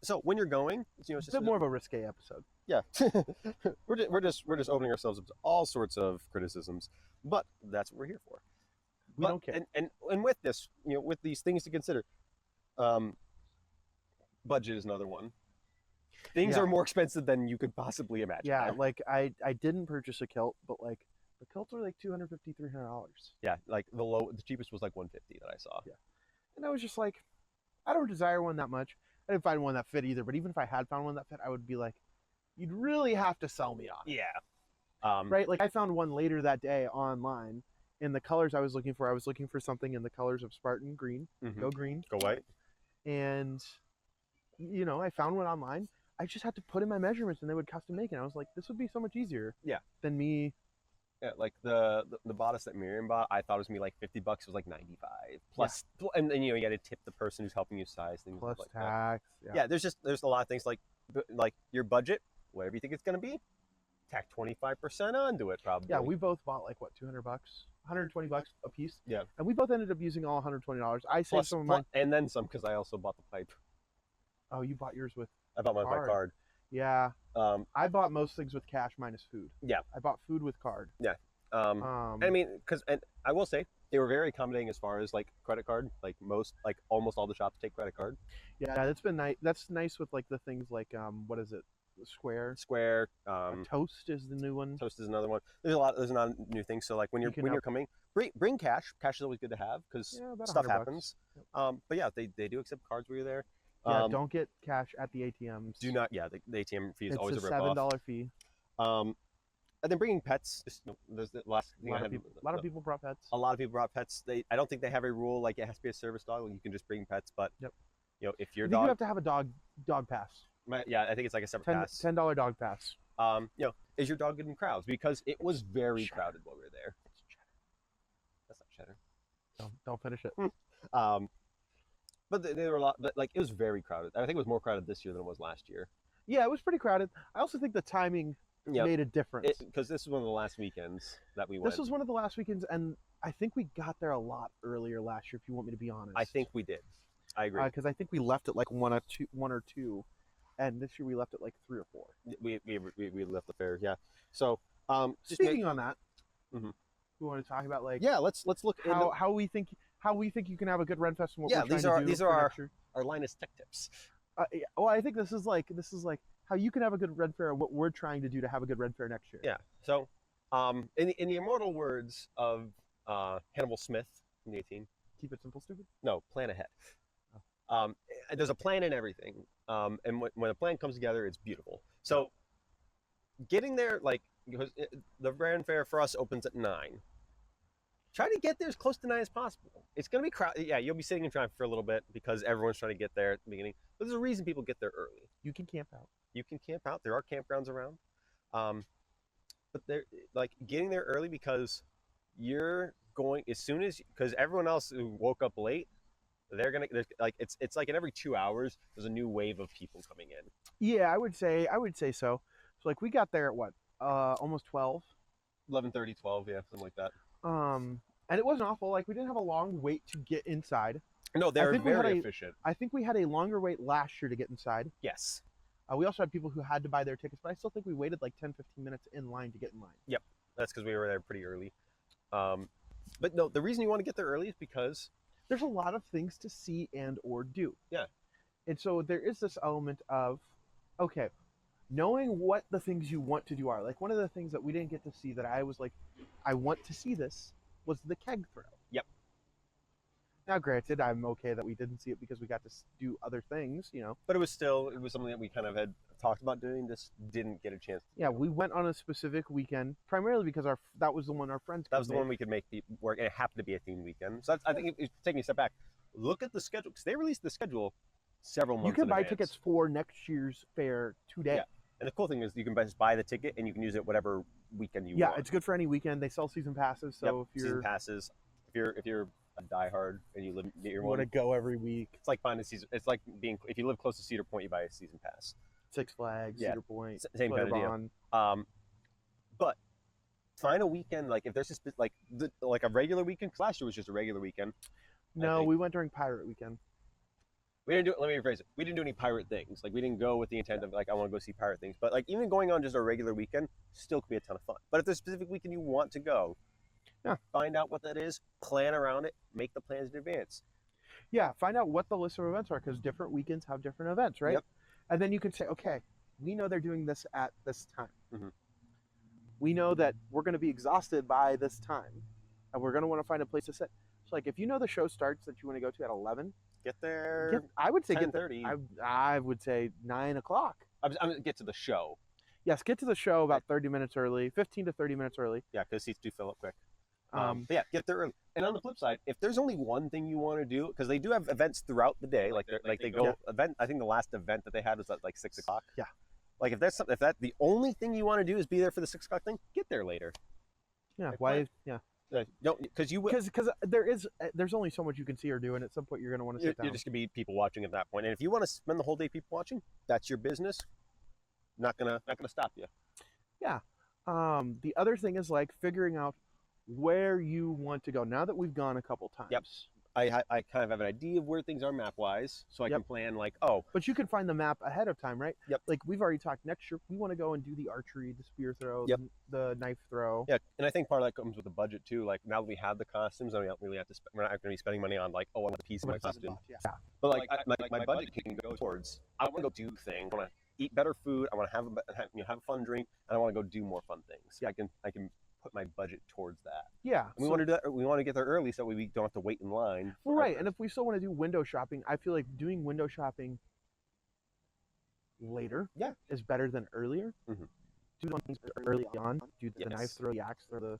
so when you're going, it's it's a bit more of a risque episode. Yeah, we're just opening ourselves up to all sorts of criticisms, but that's what we're here for. We don't care. And with this, with these things to consider, budget is another one. Things are more expensive than you could possibly imagine. Yeah, like I didn't purchase a kilt, but like the kilts are like $250, $300. Yeah, like the cheapest was like $150 that I saw. Yeah, and I was just like, I don't desire one that much. I didn't find one that fit either. But even if I had found one that fit, I would be like, you'd really have to sell me on it. Yeah. Right. Like I found one later that day online in the colors I was looking for. I was looking for something in the colors of Spartan green, go green, go white, and I found one online. I just had to put in my measurements and they would custom make it. And I was like, this would be so much easier. Yeah. Than me. Yeah, like the bodice that Miriam bought, I thought it was gonna be like $50. It was like 95 plus, and then you got to tip the person who's helping you size things plus like tax. that. Yeah, there's a lot of things like your budget, whatever you think it's gonna be, tack 25% onto it probably. Yeah, we both bought like what, $200, $120 a piece. Yeah, and we both ended up using all $120. I saved some of mine, and then some because I also bought the pipe. Oh, you bought yours with? I bought mine by card. Yeah. I bought most things with cash minus food. Yeah. I bought food with card. Yeah. I mean, and I will say they were very accommodating as far as like credit card. Like almost all the shops take credit card. Yeah, that's been nice. That's nice with like the things like what is it? Square. Toast is the new one. Toast is another one. There's a lot of new things. So like when you're coming, bring cash. Cash is always good to have because stuff happens. Yep. But yeah, they do accept cards where you're there. Yeah, don't get cash at the ATMs. Do not. Yeah, the ATM fee is always a rip-off. It's a $7 fee. And then bringing pets. There's the last thing a lot of people brought pets. A lot of people brought pets. I don't think they have a rule like it has to be a service dog. Like you can just bring pets, but if your dog, you have to have a dog pass. Yeah, I think it's like a separate pass. $10 dog pass. Is your dog good in crowds? Because it was very crowded while we were there. That's not cheddar. Don't finish it. But there were a lot. But like it was very crowded. I think it was more crowded this year than it was last year. Yeah, it was pretty crowded. I also think the timing made a difference because this was one of the last weekends that we went. This was one of the last weekends, and I think we got there a lot earlier last year. If you want me to be honest, I think we did. I agree because I think we left at like one or two, and this year we left at like 3 or 4. We left the fair, yeah. So speaking on that, we want to talk about like let's look how we think you can have a good Ren Fest. And what we're trying to do these are our Linus Tech tips. Well, I think this is like how you can have a good Ren Fair and what we're trying to do to have a good Ren Fair next year. Yeah. So, in the immortal words of Hannibal Smith from the 18, keep it simple, stupid. No, plan ahead. There's a plan in everything, and when a plan comes together, it's beautiful. So, getting there, because the Ren Fair for us opens at 9. Try to get there as close to 9 as possible. It's going to be crowded. Yeah, you'll be sitting in traffic for a little bit because everyone's trying to get there at the beginning. But there's a reason people get there early. You can camp out. There are campgrounds around. But they're getting there early because you're going because everyone else who woke up late, it's like in every 2 hours there's a new wave of people coming in. Yeah, I would say so. So like we got there at what? Almost 12. 11:30, 12, yeah, something like that. And it wasn't awful. Like we didn't have a long wait to get inside. No, they're very efficient. I think we had a longer wait last year to get inside. Yes. We also had people who had to buy their tickets, but I still think we waited like 10, 15 minutes in line to get in line. Yep. That's because we were there pretty early. But no, the reason you want to get there early is because there's a lot of things to see and or do. Yeah. And so there is this element of, okay, knowing what the things you want to do are. Like one of the things that we didn't get to see that I was like, I want to see this, was the keg throw. Yep. Now, granted, I'm okay that we didn't see it because we got to do other things, But it was something that we kind of had talked about doing, just didn't get a chance to do. We went on a specific weekend, primarily because that was the one our friends That was the one we could make work, and it happened to be a themed weekend. So I think it's taking a step back. Look at the schedule, because they released the schedule several months You can buy advance. tickets for next year's fair today. Yeah. And the cool thing is you can just buy the ticket and you can use it whatever weekend you Yeah, want. it's good for any weekend. They sell season passes, so if season you're passes. If you're a diehard and you live near you want one, to go every week, it's like buying a season. It's like being if you live close to Cedar Point, you buy a season pass. Six Flags, Yeah. Cedar Point, Same kind of deal. Schlitterbahn. But find a weekend like if there's just like a regular weekend. 'Cause last year was just a regular weekend. No, we went during Pirate Weekend. We didn't do. Let me rephrase it. We didn't do any pirate things. Like we didn't go with the intent of like I want to go see pirate things. But like even going on just a regular weekend still could be a ton of fun. But if there's a specific weekend you want to go, find out what that is, plan around it, make the plans in advance. Yeah, find out what the list of events are because different weekends have different events, right? Yep. And then you can say, okay, we know they're doing this at this time. Mm-hmm. We know that we're going to be exhausted by this time, and we're going to want to find a place to sit. So, like, if you know the show starts that you want to go to at 11, get there. I would say 10:30. I would say 9 o'clock. I'm gonna get to the show. Yes, get to the show about 30 minutes early, 15 to 30 minutes early. Yeah, because seats do fill up quick. But yeah, get there early. And on the flip side, if there's only one thing you want to do, because they do have events throughout the day, like they go event. I think the last event that they had was at like 6 o'clock. Yeah. Like if that's the only thing you want to do is be there for the 6 o'clock thing, get there later. Yeah. Like, Why? Yeah. Don't because you will. Because there's only so much you can see or do, and at some point you're going to want to sit down. You're just gonna be people watching at that point. And if you want to spend the whole day people watching, that's your business. Not gonna stop you. Yeah. The other thing is like figuring out where you want to go. Now that we've gone a couple times. Yep. I kind of have an idea of where things are map wise, so I can plan like, oh. But you can find the map ahead of time, right? Yep. Like we've already talked. Next year we want to go and do the archery, the spear throw, the knife throw. Yeah, and I think part of that comes with the budget too. Like now that we have the costumes, I don't really have to. We're not going to be spending money on like, oh, I want a piece of my costume. Yeah. But like my budget can go towards. I want to go do things. I want to eat better food. I want to have a fun drink, and I want to go do more fun things. Yeah, I can put my budget towards that. Yeah. And we want to do that. We want to get there early so we don't have to wait in line. Well, right. And if we still want to do window shopping, I feel like doing window shopping later is better than earlier. Mm-hmm. Do the things early on. Do the knife throw, the axe throw, have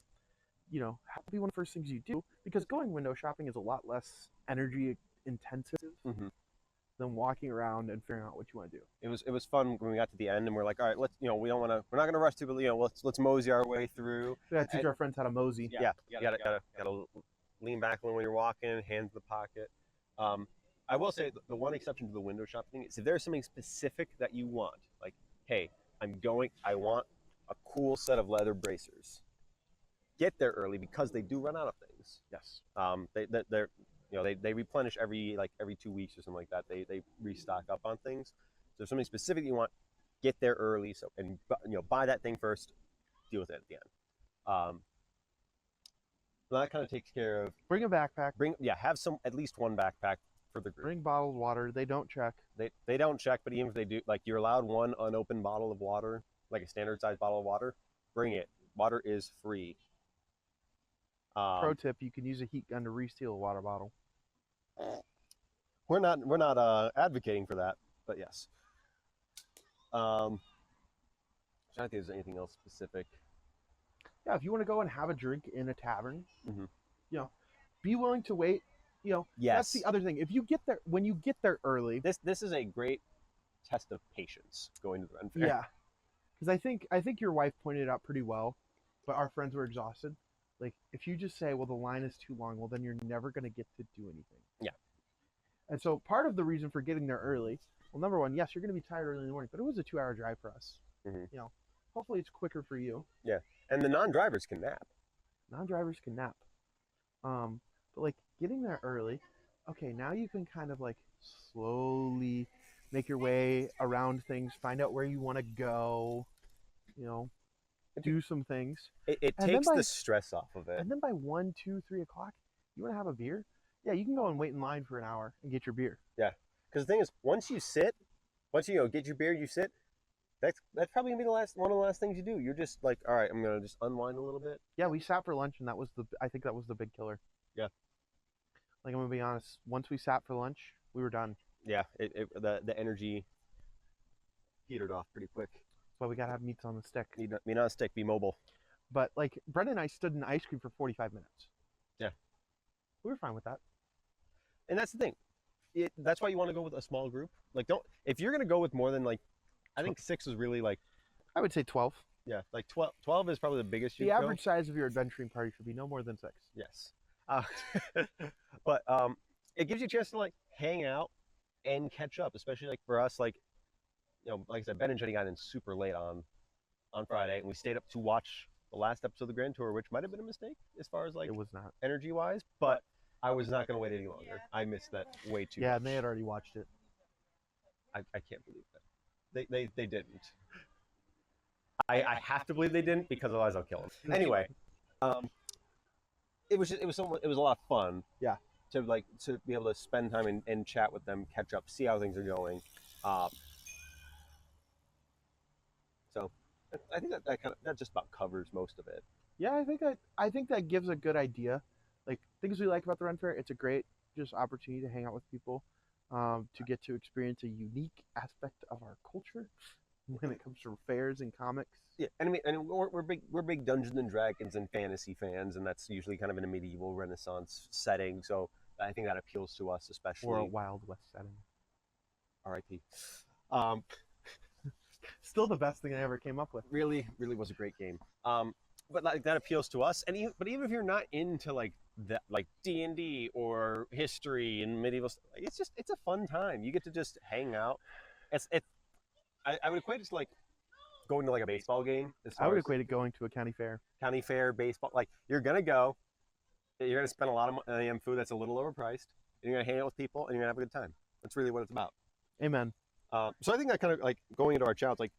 to be one of the first things you do because going window shopping is a lot less energy intensive than walking around and figuring out what you want to do. It was fun when we got to the end and we're like, all right, let's we're not gonna rush to, but let's mosey our way through. We gotta teach our friends how to mosey. Yeah. You gotta lean back when you're walking, hands in the pocket. I will say the one exception to the window shopping is if there's something specific that you want, like, hey, I want a cool set of leather bracers. Get there early because they do run out of things. Yes. They're they replenish every 2 weeks or something like that. They restock up on things. So if something specific you want, get there early. So and buy that thing first, deal with it at the end. That kind of takes care of. Bring a backpack. Have at least one backpack for the group. Bring bottled water. They don't check. They don't check, but even if they do, like you're allowed one unopened bottle of water, like a standard size bottle of water. Bring it. Water is free. Pro tip: you can use a heat gun to reseal a water bottle. We're not advocating for that, but yes. I'm trying to think if there's anything else specific. Yeah, if you want to go and have a drink in a tavern, be willing to wait. Yes. That's the other thing. If you get there when you get there early, this is a great test of patience going to the Ren Fair. Yeah, because I think your wife pointed it out pretty well, but our friends were exhausted. Like, if you just say, well, the line is too long, well, then you're never going to get to do anything. Yeah. And so part of the reason for getting there early, well, number one, yes, you're going to be tired early in the morning, but it was a 2-hour drive for us. Mm-hmm. Hopefully it's quicker for you. Yeah. And the non-drivers can nap. Non-drivers can nap. But, like, getting there early, okay, now you can kind of, like, slowly make your way around things, find out where you want to go, do some things. It takes the stress off of it. And then by 1, 2, 3 o'clock, you want to have a beer? Yeah, you can go and wait in line for an hour and get your beer. Yeah, because the thing is, once you get your beer, you sit. That's probably gonna be one of the last things you do. You're just like, all right, I'm gonna just unwind a little bit. Yeah, we sat for lunch, and I think that was the big killer. Yeah. Like, I'm gonna be honest. Once we sat for lunch, we were done. Yeah, the energy petered off pretty quick. That's why we gotta have meats on the stick. Be not on a stick, be mobile. But like, Brendan and I stood in ice cream for 45 minutes. Yeah. We were fine with that. And that's the thing. That's why you want to go with a small group. Like, if you're gonna go with more than like, I think 6 is really like. I would say 12. Yeah, like 12 is probably the biggest. The average size of your adventuring party should be no more than 6. Yes. Uh, but it gives you a chance to like hang out and catch up, especially like for us, like like I said, Ben and Jenny got in super late on Friday, and we stayed up to watch the last episode of the Grand Tour, which might have been a mistake as far as like It was not. energy wise, but I was not going to wait any longer. I missed that way too much. Yeah, and they had already watched it. I can't believe that they didn't. I have to believe they didn't because otherwise I'll kill them. Anyway, it was a lot of fun. Yeah. To be able to spend time and chat with them, catch up, see how things are going. So I think that just about covers most of it. Yeah, I think that gives a good idea. Like things we like about the Ren Fair, it's a great just opportunity to hang out with people, to get to experience a unique aspect of our culture when it comes to fairs and comics. Yeah, and I mean, we're big Dungeons and Dragons and fantasy fans, and that's usually kind of in a medieval Renaissance setting. So I think that appeals to us, especially. Or a Wild West setting. R.I.P. Still the best thing I ever came up with. Really was a great game. But like that appeals to us, and even if you're not into like that, like D&D or history and medieval stuff, it's a fun time. You get to just hang out. I would equate it to like going to like a baseball game. I would equate it going to a county fair. County fair, baseball. Like you're gonna go, you're gonna spend a lot of money on food that's a little overpriced, and you're gonna hang out with people, and you're gonna have a good time. That's really what it's about. Amen. So I think that kind of like going into our challenge, like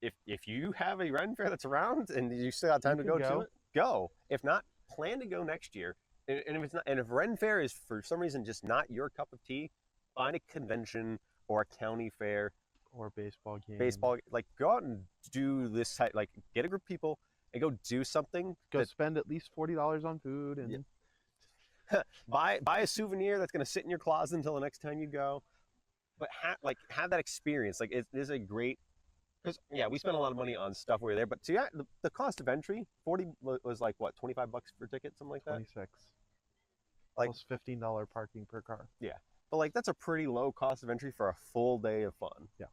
if you have a Ren Fair that's around and you still have time to go to it, go. If not, plan to go next year. And if it's not, and if Ren Fair is for some reason just not your cup of tea, find a convention or a county fair or baseball game. Like go out and do this type, like get a group of people and go do something. Go spend at least $40 on food and buy a souvenir that's going to sit in your closet until the next time you go. But have that experience. Like it is a great, because we spent a lot of money on stuff when we were there. But the cost of entry 40 was like what, $25 per ticket, something like that. 26. Like plus $15 parking per car. Yeah, but like that's a pretty low cost of entry for a full day of fun. Yeah.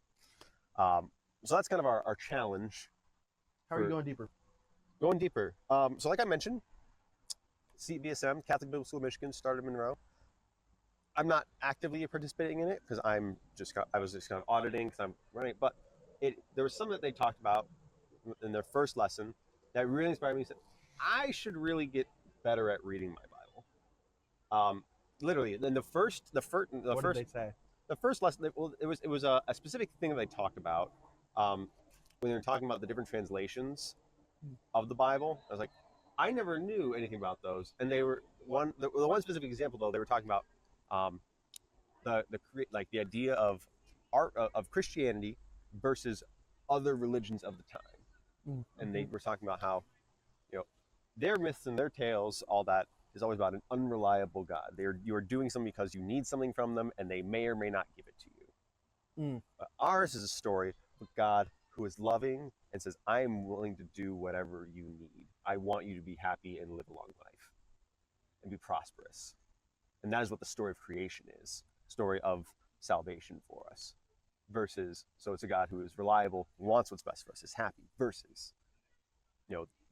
So that's kind of our challenge. How are you going deeper? Going deeper. So like I mentioned, CBSM, Catholic Biblical School of Michigan, started in Monroe. I'm not actively participating in it because I was just kind of auditing because I'm running. But there was something that they talked about in their first lesson that really inspired me. Said I should really get better at reading my Bible. Literally, then the first. What did they say? The first lesson, it was a specific thing that they talked about when they were talking about the different translations of the Bible. I was like, I never knew anything about those. And they were the one specific example though. They were talking about the idea of art of Christianity versus other religions of the time. Mm-hmm. And they were talking about how their myths and their tales, all that, is always about an unreliable God. You are doing something because you need something from them, and they may or may not give it to you. Mm. But ours is a story of God who is loving and says, I am willing to do whatever you need. I want you to be happy and live a long life and be prosperous. And that is what the story of creation is, story of salvation for us. Versus, so it's a God who is reliable, wants what's best for us, is happy, versus,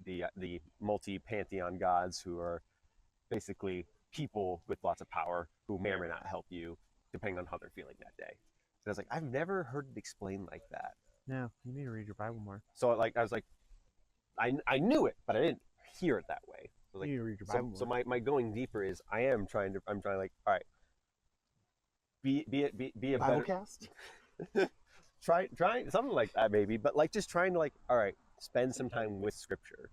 the multi-pantheon gods who are basically people with lots of power who may or may not help you depending on how they're feeling that day. So I was like, I've never heard it explained like that. Yeah, you need to read your Bible more. So I was like, I knew it, but I didn't hear it that way. So you need to read your Bible more. So my going deeper is I'm trying like, all right, be a Bible better cast. try something like that maybe, but like just trying to like, all right, spend some time with Scripture.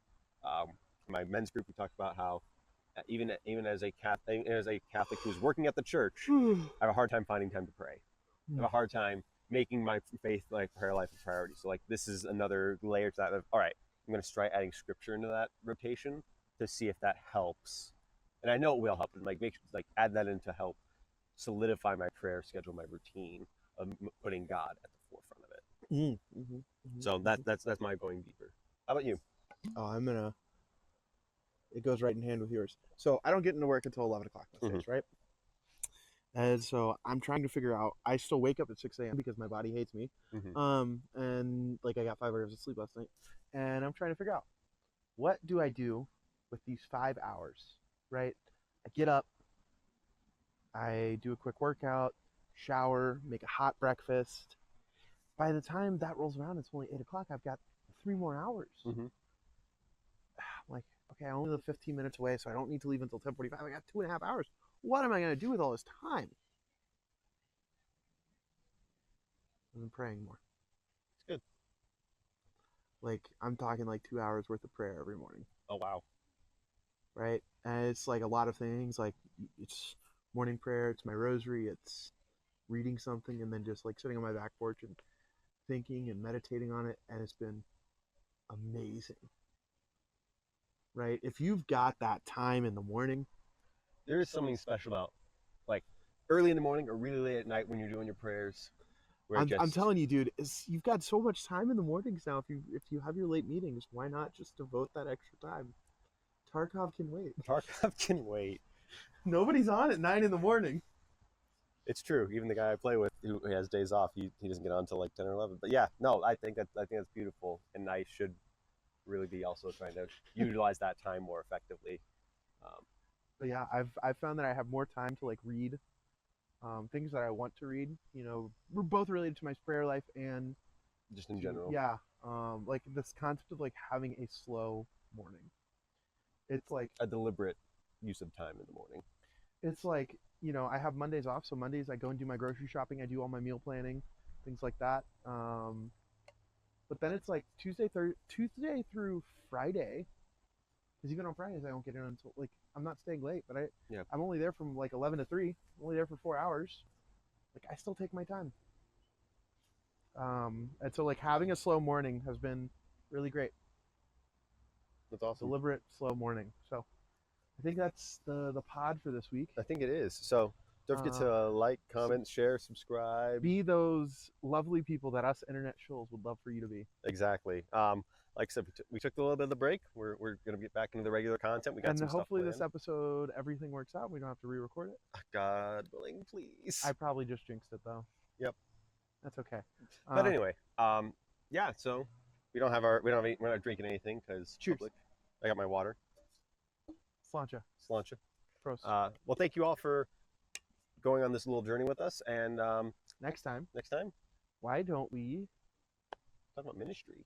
My men's group, we talked about how even as a Catholic who's working at the church, I have a hard time finding time to pray. I have a hard time making my faith, like prayer life, a priority. So like this is another layer to that of, all right, I'm going to try adding Scripture into that rotation to see if that helps. And I know it will help, and like add that in to help solidify my prayer schedule, my routine of putting God at the forefront of it. Mm-hmm. Mm-hmm. So that's my going deeper. How about you? Oh, it goes right in hand with yours. So I don't get into work until 11 o'clock most days, right? And so I'm trying to figure out, I still wake up at 6 a.m. because my body hates me. Mm-hmm. And like I got 5 hours of sleep last night. and I'm trying to figure out what do I do with these 5 hours, right? I get up, I do a quick workout, shower, make a hot breakfast. By the time that rolls around, it's only 8 o'clock. I've got 3 more hours. Mhm. I'm like, okay, I only live 15 minutes away, so I don't need to leave until 10:45. I got 2.5 hours. What am I going to do with all this time? I've been praying more. It's good. Like, I'm talking like 2 hours worth of prayer every morning, Oh wow. right? And it's like a lot of things. Like, it's morning prayer, it's my rosary, it's reading something, and then just like sitting on my back porch and thinking and meditating on it. And it's been amazing, right? If you've got that time in the morning, There is something special about like early in the morning or really late at night when you're doing your prayers. Where I'm telling you, dude, you've got so much time in the mornings now. If you have your late meetings, why not just devote that extra time? Tarkov can wait. Tarkov can wait. Nobody's on at 9 in the morning. It's true. Even the guy I play with who has days off, he doesn't get on until like 10 or 11. But yeah, no, I think that's beautiful, and I should really be also trying to utilize that time more effectively. But yeah, I've found that I have more time to like read things that I want to read. You know, we're both related to my prayer life and Just in general. yeah, like this concept of like having a slow morning. It's like A deliberate use of time in the morning. it's like, you know, I have Mondays off, so Mondays I go and do my grocery shopping, I do all my meal planning, things like that. But then it's like Tuesday through Friday, because even on Fridays I don't get in until like I'm not staying late, but I'm only there from like 11 to 3. I'm only there for 4 hours. Like I still take my time. And so like having a slow morning has been really great. That's awesome. Deliberate slow morning. So I think that's the pod for this week. I think it is. So don't forget to like, comment, share, subscribe. Be those lovely people that us internet shills would love for you to be. Exactly. Like I said, we took a little bit of the break. We're going to get back into the regular content. We got and some hopefully stuff this episode everything works out. We don't have to re-record it. God willing, please. I probably just jinxed it though. Yep. That's okay. But anyway, yeah. So we're not drinking anything because cheers. Public. I got my water. Slancha. Prost. Well, thank you all for going on this little journey with us. And next time, why don't we talk about ministry?